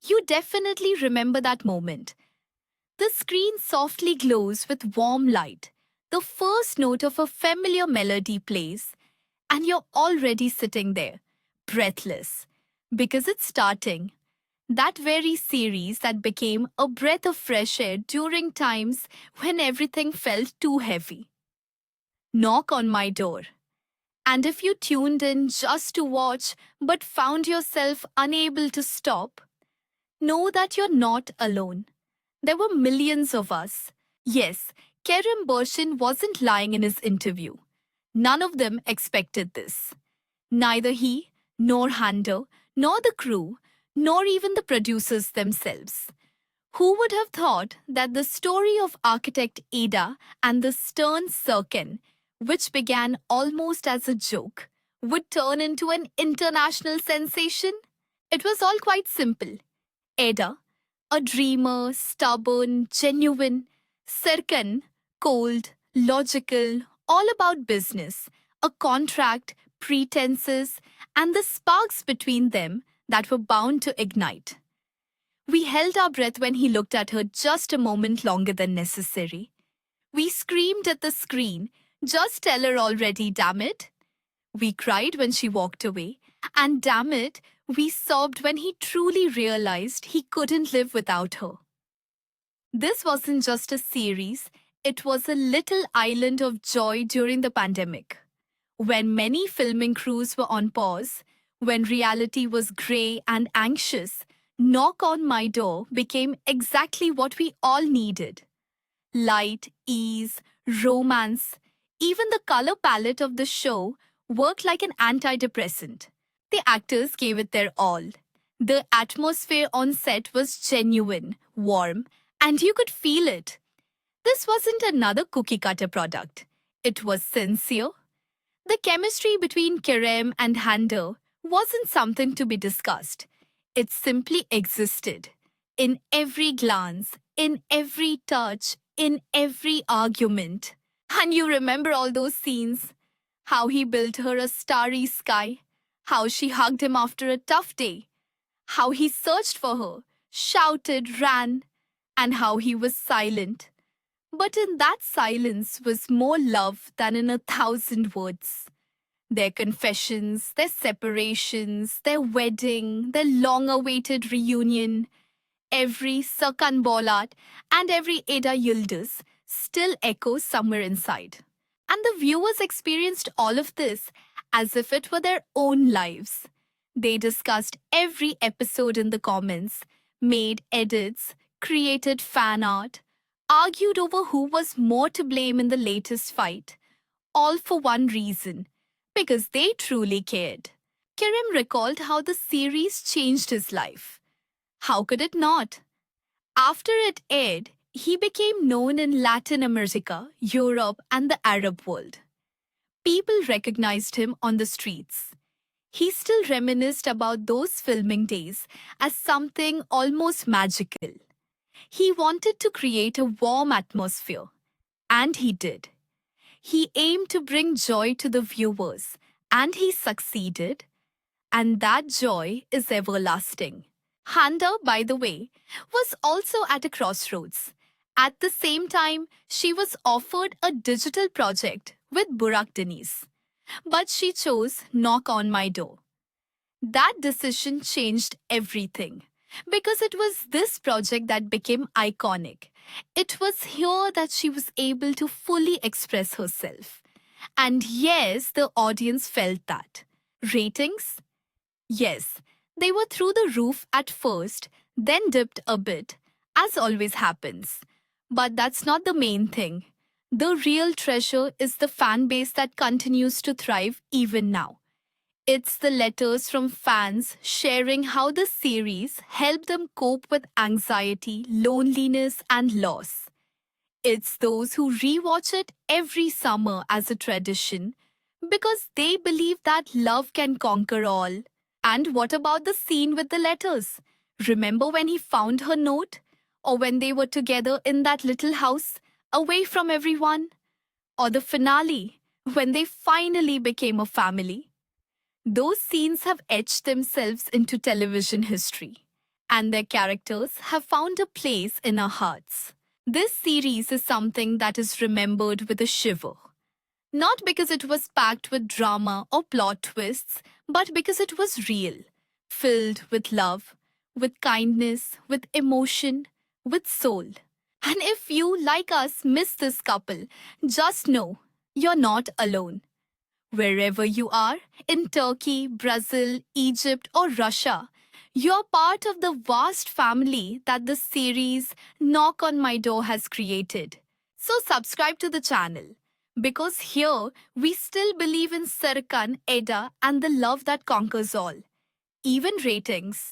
You definitely remember that moment. The screen softly glows with warm light. The first note of a familiar melody plays, and you're already sitting there, breathless, because it's starting. That very series that became a breath of fresh air during times when everything felt too heavy. Knock on my door. And if you tuned in just to watch but found yourself unable to stop, know that you're not alone. There were millions of us. Yes, Kerem Burshin wasn't lying in his interview. None of them expected this. Neither he, nor Hando, nor the crew, nor even the producers themselves. Who would have thought that the story of architect Ada and the stern Serkan, which began almost as a joke, would turn into an international sensation? It was all quite simple. Ada, a dreamer, stubborn, genuine. Serkan, cold, logical, all about business, a contract, pretenses, and the sparks between them that were bound to ignite. We held our breath when he looked at her just a moment longer than necessary. We screamed at the screen, "Just tell her already, damn it!" We cried when she walked away, and damn it, we sobbed when he truly realized he couldn't live without her. This wasn't just a series, it was a little island of joy during the pandemic. When many filming crews were on pause, when reality was grey and anxious, Knock on My Door became exactly what we all needed. Light, ease, romance, even the color palette of the show worked like an antidepressant. The actors gave it their all. The atmosphere on set was genuine, warm, and you could feel it. This wasn't another cookie cutter product. It was sincere. The chemistry between Kerem and Hando wasn't something to be discussed. It simply existed. In every glance, in every touch, in every argument. And you remember all those scenes? How he built her a starry sky, how she hugged him after a tough day, how he searched for her, shouted, ran, and how he was silent. But in that silence was more love than in 1,000 words. Their confessions, their separations, their wedding, their long-awaited reunion, every Sakan Bolat and every Eda Yıldız still echoes somewhere inside. And the viewers experienced all of this as if it were their own lives. They discussed every episode in the comments, made edits, created fan art, argued over who was more to blame in the latest fight, all for one reason, because they truly cared. Kerem recalled how the series changed his life. How could it not? After it aired, he became known in Latin America, Europe, and the Arab world. People recognized him on the streets. He still reminisced about those filming days as something almost magical. He wanted to create a warm atmosphere, and he did. He aimed to bring joy to the viewers, and he succeeded. And that joy is everlasting. Handa, by the way, was also at a crossroads. At the same time, she was offered a digital project with Burak Deniz. But she chose Knock on My Door. That decision changed everything. Because it was this project that became iconic. It was here that she was able to fully express herself. And yes, the audience felt that. Ratings? Yes, they were through the roof at first, then dipped a bit, as always happens. But that's not the main thing. The real treasure is the fan base that continues to thrive even now. It's the letters from fans sharing how the series helped them cope with anxiety, loneliness, and loss. It's those who rewatch it every summer as a tradition because they believe that love can conquer all. And what about the scene with the letters? Remember when he found her note? Or when they were together in that little house, away from everyone? Or the finale, when they finally became a family? Those scenes have etched themselves into television history. and their characters have found a place in our hearts. This series is something that is remembered with a shiver. Not because it was packed with drama or plot twists, but because it was real, filled with love, with kindness, with emotion, with soul. And if you, like us, miss this couple, just know you're not alone. Wherever you are, in Turkey, Brazil, Egypt, or Russia, you're part of the vast family that the series Knock on My Door has created. So subscribe to the channel, because here we still believe in Serkan, Eda, and the love that conquers all, even ratings.